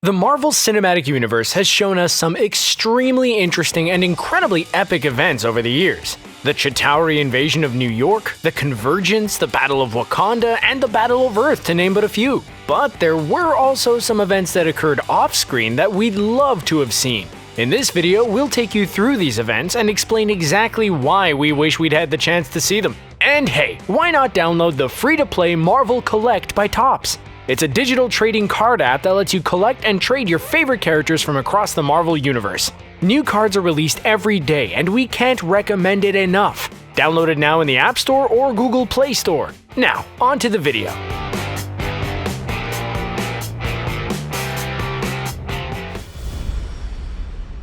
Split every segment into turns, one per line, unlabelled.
The Marvel Cinematic Universe has shown us some extremely interesting and incredibly epic events over the years. The Chitauri invasion of New York, the Convergence, the Battle of Wakanda, and the Battle of Earth, to name but a few. But there were also some events that occurred off-screen that we'd love to have seen. In this video, we'll take you through these events and explain exactly why we wish we'd had the chance to see them. And hey, why not download the free-to-play Marvel Collect by Topps? It's a digital trading card app that lets you collect and trade your favorite characters from across the Marvel Universe. New cards are released every day, and we can't recommend it enough. Download it now in the App Store or Google Play Store. Now, on to the video.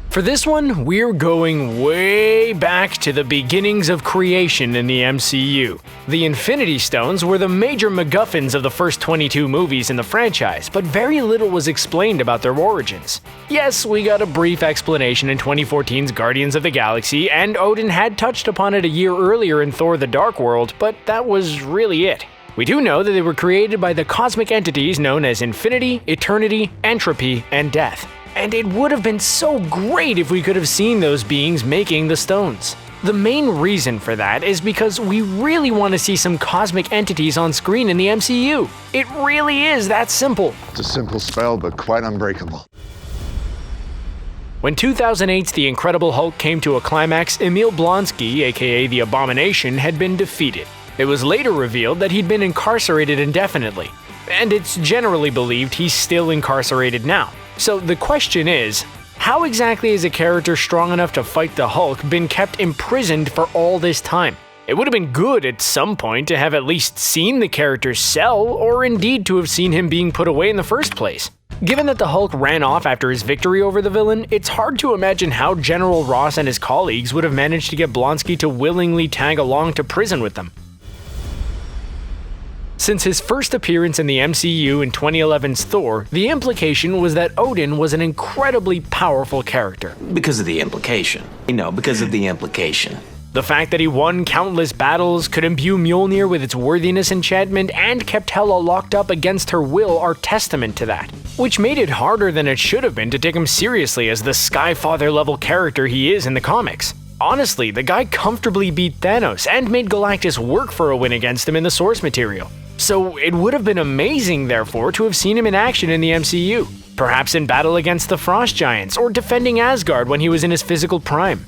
For this one, we're going way back to the beginnings of creation in the MCU. The Infinity Stones were the major MacGuffins of the first 22 movies in the franchise, but very little was explained about their origins. Yes, we got a brief explanation in 2014's Guardians of the Galaxy, and Odin had touched upon it a year earlier in Thor: The Dark World, but that was really it. We do know that they were created by the cosmic entities known as Infinity, Eternity, Entropy, and Death. And it would have been so great if we could have seen those beings making the stones. The main reason for that is because we really want to see some cosmic entities on screen in the MCU. It really is that simple.
It's a simple spell, but quite unbreakable.
When 2008's The Incredible Hulk came to a climax, Emil Blonsky, aka the Abomination, had been defeated. It was later revealed that he'd been incarcerated indefinitely, and it's generally believed he's still incarcerated now. So the question is, how exactly is a character strong enough to fight the Hulk been kept imprisoned for all this time? It would have been good at some point to have at least seen the character's cell, or indeed to have seen him being put away in the first place. Given that the Hulk ran off after his victory over the villain, it's hard to imagine how General Ross and his colleagues would have managed to get Blonsky to willingly tag along to prison with them. Since his first appearance in the MCU in 2011's Thor, the implication was that Odin was an incredibly powerful character.
Because of the implication. Because of the implication.
The fact that he won countless battles, could imbue Mjolnir with its worthiness enchantment, and kept Hela locked up against her will are testament to that. Which made it harder than it should have been to take him seriously as the Skyfather level character he is in the comics. Honestly, the guy comfortably beat Thanos and made Galactus work for a win against him in the source material. So it would have been amazing, therefore, to have seen him in action in the MCU. Perhaps in battle against the Frost Giants, or defending Asgard when he was in his physical prime.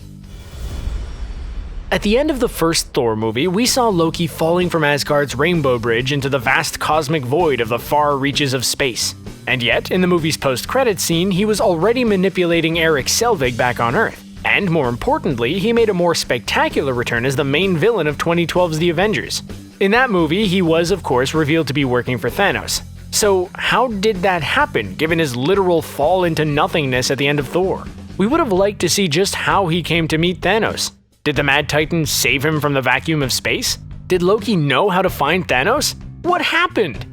At the end of the first Thor movie, we saw Loki falling from Asgard's Rainbow Bridge into the vast cosmic void of the far reaches of space. And yet, in the movie's post-credits scene, he was already manipulating Erik Selvig back on Earth. And more importantly, he made a more spectacular return as the main villain of 2012's The Avengers. In that movie, he was, of course, revealed to be working for Thanos. So how did that happen, given his literal fall into nothingness at the end of Thor? We would have liked to see just how he came to meet Thanos. Did the Mad Titan save him from the vacuum of space? Did Loki know how to find Thanos? What happened?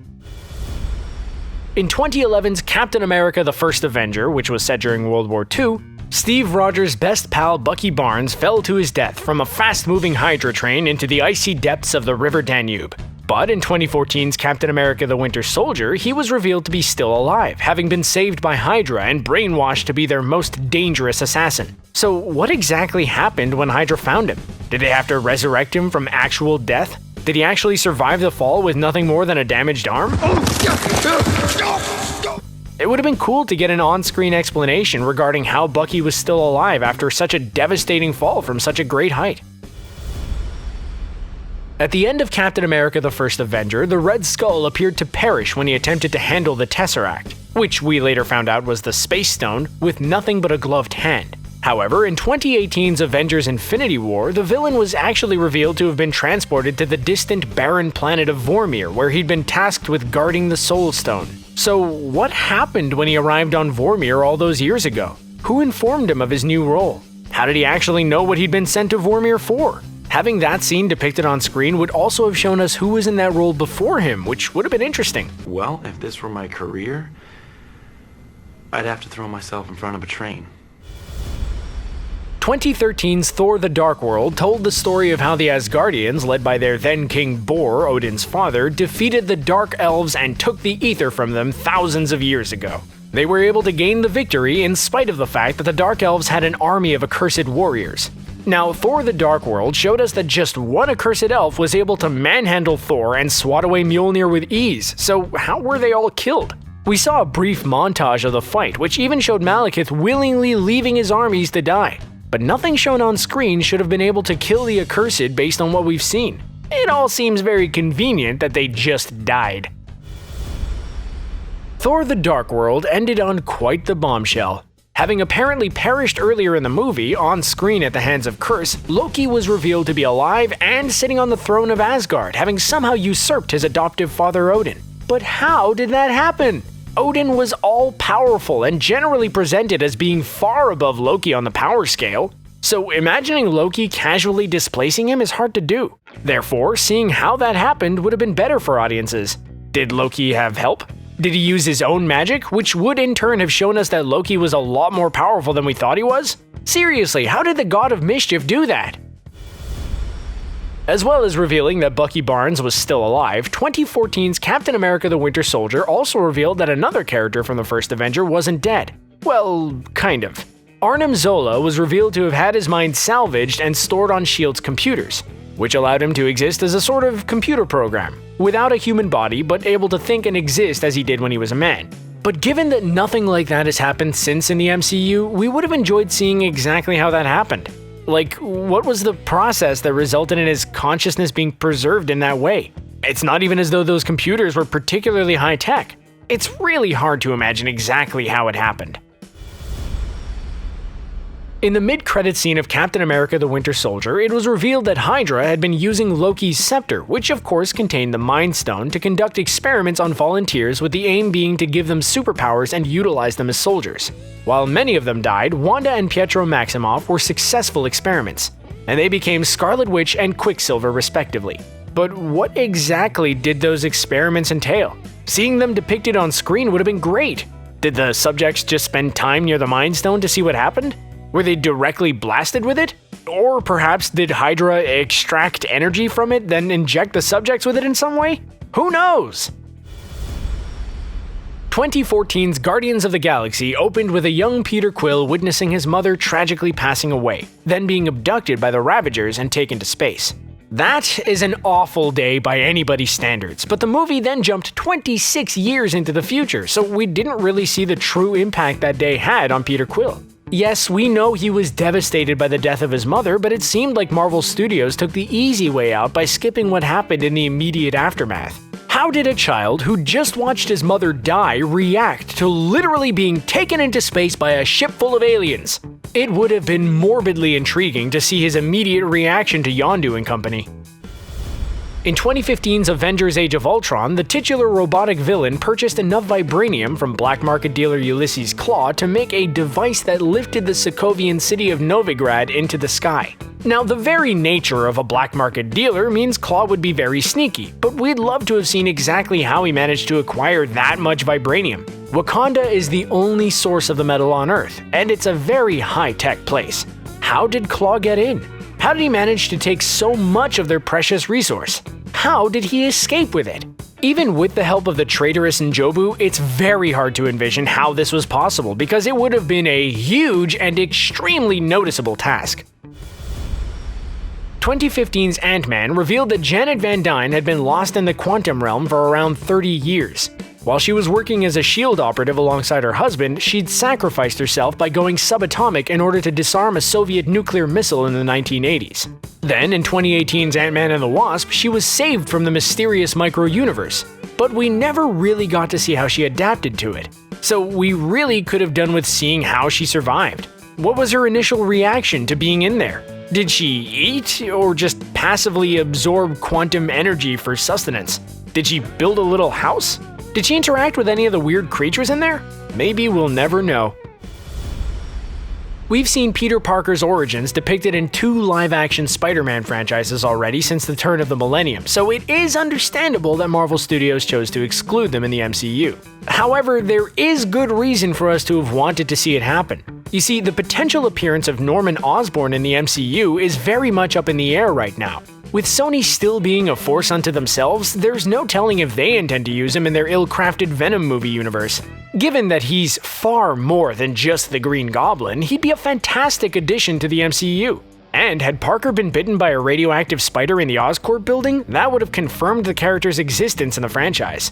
In 2011's Captain America: The First Avenger, which was set during World War II, Steve Rogers' best pal Bucky Barnes fell to his death from a fast-moving HYDRA train into the icy depths of the river Danube. But in 2014's Captain America: The Winter Soldier, he was revealed to be still alive, having been saved by HYDRA and brainwashed to be their most dangerous assassin. So what exactly happened when HYDRA found him? Did they have to resurrect him from actual death? Did he actually survive the fall with nothing more than a damaged arm? It would have been cool to get an on-screen explanation regarding how Bucky was still alive after such a devastating fall from such a great height. At the end of Captain America: The First Avenger, the Red Skull appeared to perish when he attempted to handle the Tesseract, which we later found out was the Space Stone, with nothing but a gloved hand. However, in 2018's Avengers: Infinity War, the villain was actually revealed to have been transported to the distant barren planet of Vormir, where he'd been tasked with guarding the Soul Stone. So what happened when he arrived on Vormir all those years ago? Who informed him of his new role? How did he actually know what he'd been sent to Vormir for? Having that scene depicted on screen would also have shown us who was in that role before him, which would have been interesting.
Well, if this were my career, I'd have to throw myself in front of a train.
2013's Thor: The Dark World told the story of how the Asgardians, led by their then-king Bor, Odin's father, defeated the Dark Elves and took the Ether from them thousands of years ago. They were able to gain the victory in spite of the fact that the Dark Elves had an army of accursed warriors. Now, Thor the Dark World showed us that just one accursed elf was able to manhandle Thor and swat away Mjolnir with ease, so how were they all killed? We saw a brief montage of the fight, which even showed Malekith willingly leaving his armies to die. But nothing shown on screen should have been able to kill the accursed based on what we've seen. It all seems very convenient that they just died. Thor the Dark World ended on quite the bombshell. Having apparently perished earlier in the movie, on screen at the hands of Curse, Loki was revealed to be alive and sitting on the throne of Asgard, having somehow usurped his adoptive father Odin. But how did that happen? Odin was all-powerful and generally presented as being far above Loki on the power scale, so imagining Loki casually displacing him is hard to do. Therefore, seeing how that happened would have been better for audiences. Did Loki have help? Did he use his own magic, which would in turn have shown us that Loki was a lot more powerful than we thought he was? Seriously, how did the God of Mischief do that? As well as revealing that Bucky Barnes was still alive, 2014's Captain America the Winter Soldier also revealed that another character from the first Avenger wasn't dead. Well, kind of. Arnim Zola was revealed to have had his mind salvaged and stored on S.H.I.E.L.D.'s computers, which allowed him to exist as a sort of computer program, without a human body but able to think and exist as he did when he was a man. But given that nothing like that has happened since in the MCU, we would have enjoyed seeing exactly how that happened. Like, what was the process that resulted in his consciousness being preserved in that way? It's not even as though those computers were particularly high-tech. It's really hard to imagine exactly how it happened. In the mid-credit scene of Captain America the Winter Soldier, it was revealed that HYDRA had been using Loki's scepter, which of course contained the Mind Stone, to conduct experiments on volunteers with the aim being to give them superpowers and utilize them as soldiers. While many of them died, Wanda and Pietro Maximoff were successful experiments, and they became Scarlet Witch and Quicksilver respectively. But what exactly did those experiments entail? Seeing them depicted on screen would have been great. Did the subjects just spend time near the Mind Stone to see what happened? Were they directly blasted with it? Or perhaps did HYDRA extract energy from it, then inject the subjects with it in some way? Who knows? 2014's Guardians of the Galaxy opened with a young Peter Quill witnessing his mother tragically passing away, then being abducted by the Ravagers and taken to space. That is an awful day by anybody's standards, but the movie then jumped 26 years into the future, so we didn't really see the true impact that day had on Peter Quill. Yes, we know he was devastated by the death of his mother, but it seemed like Marvel Studios took the easy way out by skipping what happened in the immediate aftermath. How did a child who just watched his mother die react to literally being taken into space by a ship full of aliens? It would have been morbidly intriguing to see his immediate reaction to Yondu and company. In 2015's Avengers Age of Ultron, the titular robotic villain purchased enough vibranium from black market dealer Ulysses Klaue to make a device that lifted the Sokovian city of Novigrad into the sky. Now, the very nature of a black market dealer means Klaue would be very sneaky, but we'd love to have seen exactly how he managed to acquire that much vibranium. Wakanda is the only source of the metal on Earth, and it's a very high-tech place. How did Klaue get in? How did he manage to take so much of their precious resource? How did he escape with it? Even with the help of the traitorous Njobu, it's very hard to envision how this was possible because it would have been a huge and extremely noticeable task. 2015's Ant-Man revealed that Janet Van Dyne had been lost in the quantum realm for around 30 years. While she was working as a S.H.I.E.L.D. operative alongside her husband, she'd sacrificed herself by going subatomic in order to disarm a Soviet nuclear missile in the 1980s. Then, in 2018's Ant-Man and the Wasp, she was saved from the mysterious micro-universe, but we never really got to see how she adapted to it. So we really could have done with seeing how she survived. What was her initial reaction to being in there? Did she eat, or just passively absorb quantum energy for sustenance? Did she build a little house? Did she interact with any of the weird creatures in there? Maybe we'll never know. We've seen Peter Parker's origins depicted in 2 live-action Spider-Man franchises already since the turn of the millennium, so it is understandable that Marvel Studios chose to exclude them in the MCU. However, there is good reason for us to have wanted to see it happen. You see, the potential appearance of Norman Osborn in the MCU is very much up in the air right now. With Sony still being a force unto themselves, there's no telling if they intend to use him in their ill-crafted Venom movie universe. Given that he's far more than just the Green Goblin, he'd be a fantastic addition to the MCU. And had Parker been bitten by a radioactive spider in the Oscorp building, that would have confirmed the character's existence in the franchise.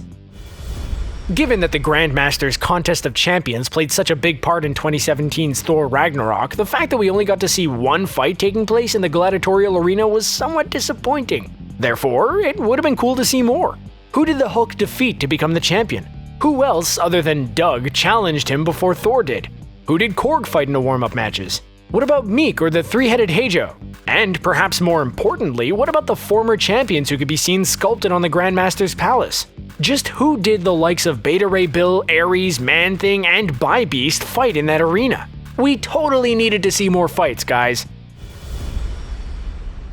Given that the Grandmaster's Contest of Champions played such a big part in 2017's Thor Ragnarok, the fact that we only got to see one fight taking place in the gladiatorial arena was somewhat disappointing. Therefore, it would have been cool to see more. Who did the Hulk defeat to become the champion? Who else, other than Doug, challenged him before Thor did? Who did Korg fight in the warm-up matches? What about Meek or the three-headed Heijo? And perhaps more importantly, what about the former champions who could be seen sculpted on the Grandmaster's palace? Just who did the likes of Beta Ray Bill, Ares, Man-Thing, and Bybeast fight in that arena? We totally needed to see more fights, guys.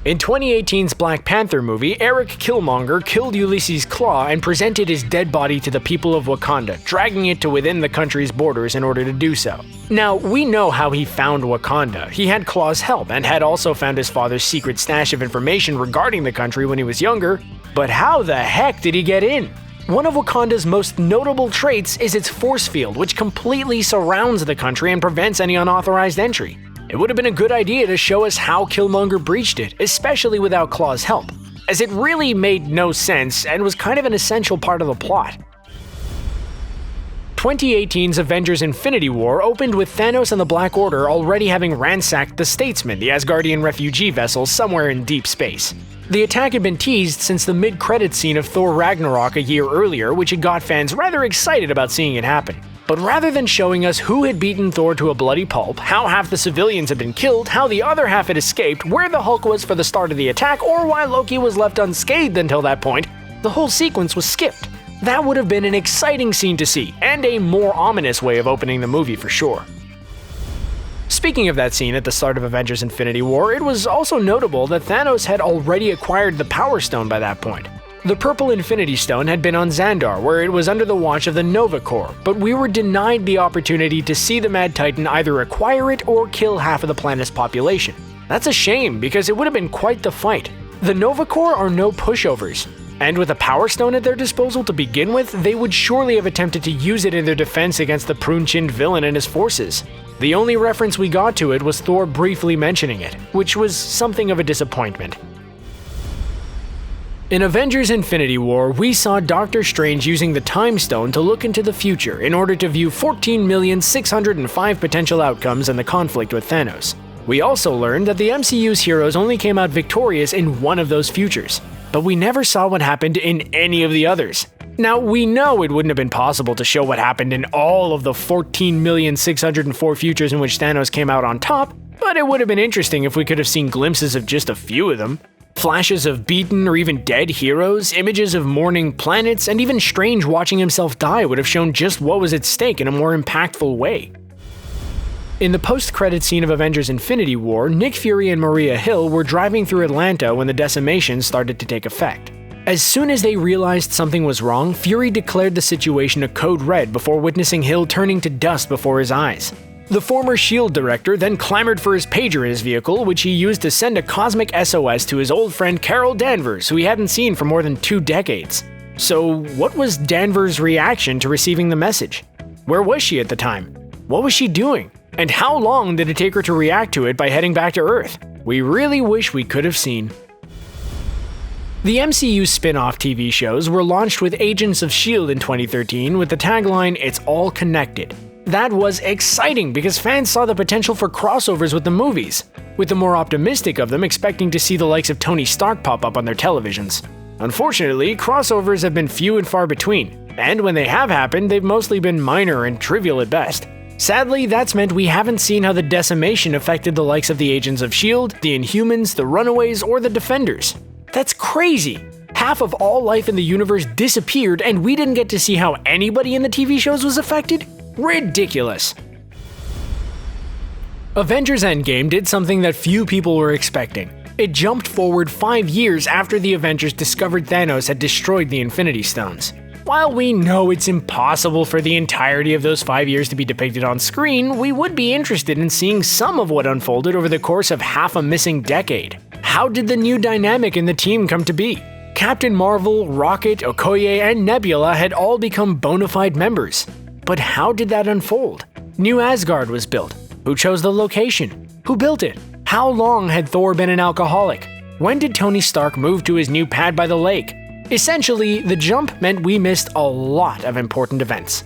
In 2018's Black Panther movie, Eric Killmonger killed Ulysses Klaue and presented his dead body to the people of Wakanda, dragging it to within the country's borders in order to do so. Now, we know how he found Wakanda. He had Klaue's help and had also found his father's secret stash of information regarding the country when he was younger, but how the heck did he get in? One of Wakanda's most notable traits is its force field, which completely surrounds the country and prevents any unauthorized entry. It would have been a good idea to show us how Killmonger breached it, especially without Klaue's help, as it really made no sense and was kind of an essential part of the plot. 2018's Avengers Infinity War opened with Thanos and the Black Order already having ransacked the Statesman, the Asgardian refugee vessel somewhere in deep space. The attack had been teased since the mid-credits scene of Thor Ragnarok a year earlier, which had got fans rather excited about seeing it happen. But rather than showing us who had beaten Thor to a bloody pulp, how half the civilians had been killed, how the other half had escaped, where the Hulk was for the start of the attack, or why Loki was left unscathed until that point, the whole sequence was skipped. That would have been an exciting scene to see, and a more ominous way of opening the movie for sure. Speaking of that scene at the start of Avengers Infinity War, it was also notable that Thanos had already acquired the Power Stone by that point. The Purple Infinity Stone had been on Xandar, where it was under the watch of the Nova Corps, but we were denied the opportunity to see the Mad Titan either acquire it or kill half of the planet's population. That's a shame, because it would have been quite the fight. The Nova Corps are no pushovers, and with a Power Stone at their disposal to begin with, they would surely have attempted to use it in their defense against the prune-chinned villain and his forces. The only reference we got to it was Thor briefly mentioning it, which was something of a disappointment. In Avengers Infinity War, we saw Doctor Strange using the Time Stone to look into the future in order to view 14,605 potential outcomes in the conflict with Thanos. We also learned that the MCU's heroes only came out victorious in one of those futures, but we never saw what happened in any of the others. Now, we know it wouldn't have been possible to show what happened in all of the 14,604 futures in which Thanos came out on top, but it would have been interesting if we could have seen glimpses of just a few of them. Flashes of beaten or even dead heroes, images of mourning planets, and even Strange watching himself die would have shown just what was at stake in a more impactful way. In the post-credit scene of Avengers Infinity War, Nick Fury and Maria Hill were driving through Atlanta when the decimation started to take effect. As soon as they realized something was wrong, Fury declared the situation a code red before witnessing Hill turning to dust before his eyes. The former S.H.I.E.L.D. director then clamored for his pager in his vehicle, which he used to send a cosmic SOS to his old friend Carol Danvers, who he hadn't seen for more than 2 decades. So, what was Danvers' reaction to receiving the message? Where was she at the time? What was she doing? And how long did it take her to react to it by heading back to Earth? We really wish we could have seen. The MCU spin-off TV shows were launched with Agents of S.H.I.E.L.D. in 2013 with the tagline, "It's all connected." That was exciting because fans saw the potential for crossovers with the movies, with the more optimistic of them expecting to see the likes of Tony Stark pop up on their televisions. Unfortunately, crossovers have been few and far between, and when they have happened, they've mostly been minor and trivial at best. Sadly, that's meant we haven't seen how the decimation affected the likes of the Agents of S.H.I.E.L.D., the Inhumans, the Runaways, or the Defenders. That's crazy! Half of all life in the universe disappeared and we didn't get to see how anybody in the TV shows was affected? Ridiculous! Avengers Endgame did something that few people were expecting. It jumped forward 5 years after the Avengers discovered Thanos had destroyed the Infinity Stones. While we know it's impossible for the entirety of those 5 years to be depicted on screen, we would be interested in seeing some of what unfolded over the course of half a missing decade. How did the new dynamic in the team come to be? Captain Marvel, Rocket, Okoye, and Nebula had all become bona fide members. But how did that unfold? New Asgard was built. Who chose the location? Who built it? How long had Thor been an alcoholic? When did Tony Stark move to his new pad by the lake? Essentially, the jump meant we missed a lot of important events.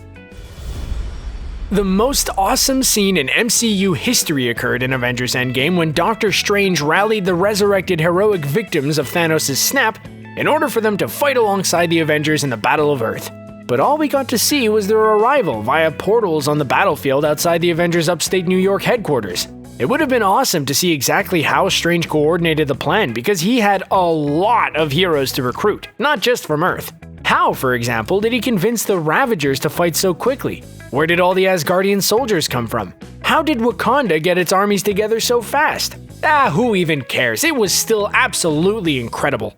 The most awesome scene in MCU history occurred in Avengers Endgame when Doctor Strange rallied the resurrected heroic victims of Thanos' snap in order for them to fight alongside the Avengers in the Battle of Earth. But all we got to see was their arrival via portals on the battlefield outside the Avengers' upstate New York headquarters. It would have been awesome to see exactly how Strange coordinated the plan because he had a lot of heroes to recruit, not just from Earth. How, for example, did he convince the Ravagers to fight so quickly? Where did all the Asgardian soldiers come from? How did Wakanda get its armies together so fast? Who even cares? It was still absolutely incredible.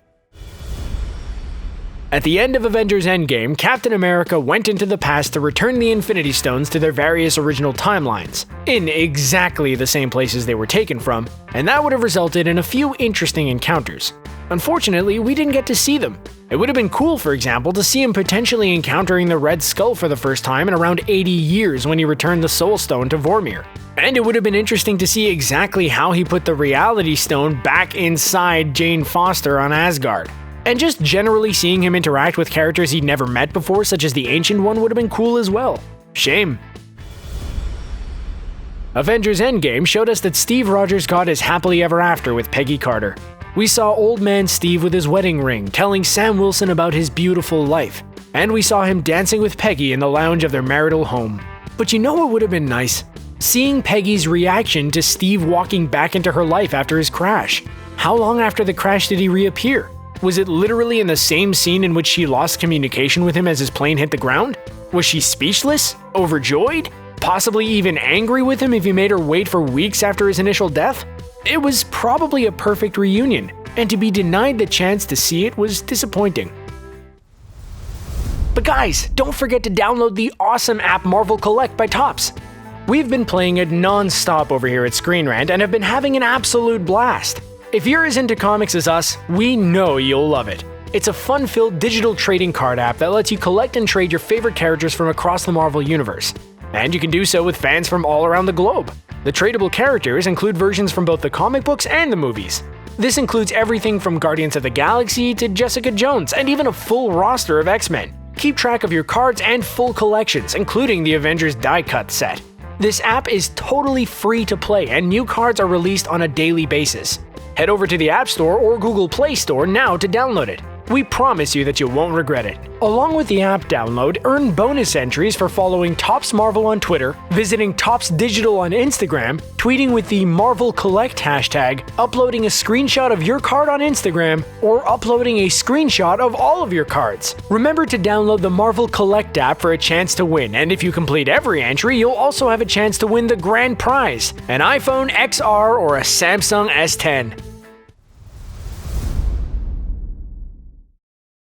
At the end of Avengers Endgame, Captain America went into the past to return the Infinity Stones to their various original timelines, in exactly the same places they were taken from, and that would have resulted in a few interesting encounters. Unfortunately, we didn't get to see them. It would have been cool, for example, to see him potentially encountering the Red Skull for the first time in around 80 years when he returned the Soul Stone to Vormir. And it would have been interesting to see exactly how he put the Reality Stone back inside Jane Foster on Asgard. And just generally seeing him interact with characters he'd never met before, such as the Ancient One, would have been cool as well. Shame. Avengers Endgame showed us that Steve Rogers got his happily ever after with Peggy Carter. We saw old man Steve with his wedding ring, telling Sam Wilson about his beautiful life. And we saw him dancing with Peggy in the lounge of their marital home. But you know what would have been nice? Seeing Peggy's reaction to Steve walking back into her life after his crash. How long after the crash did he reappear? Was it literally in the same scene in which she lost communication with him as his plane hit the ground? Was she speechless? Overjoyed? Possibly even angry with him if he made her wait for weeks after his initial death? It was probably a perfect reunion, and to be denied the chance to see it was disappointing. But guys, don't forget to download the awesome app Marvel Collect by Topps. We've been playing it non-stop over here at ScreenRant and have been having an absolute blast. If you're as into comics as us, we know you'll love it. It's a fun-filled digital trading card app that lets you collect and trade your favorite characters from across the Marvel Universe. And you can do so with fans from all around the globe. The tradable characters include versions from both the comic books and the movies. This includes everything from Guardians of the Galaxy to Jessica Jones, and even a full roster of X-Men. Keep track of your cards and full collections, including the Avengers die-cut set. This app is totally free to play, and new cards are released on a daily basis. Head over to the App Store or Google Play Store now to download it. We promise you that you won't regret it. Along with the app download, earn bonus entries for following Topps Marvel on Twitter, visiting Topps Digital on Instagram, tweeting with the Marvel Collect hashtag, uploading a screenshot of your card on Instagram, or uploading a screenshot of all of your cards. Remember to download the Marvel Collect app for a chance to win, and if you complete every entry, you'll also have a chance to win the grand prize, an iPhone XR or a Samsung S10.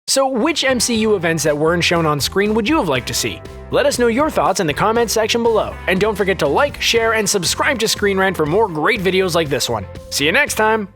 So which MCU events that weren't shown on screen would you have liked to see? Let us know your thoughts in the comments section below, and don't forget to like, share, and subscribe to ScreenRant for more great videos like this one. See you next time!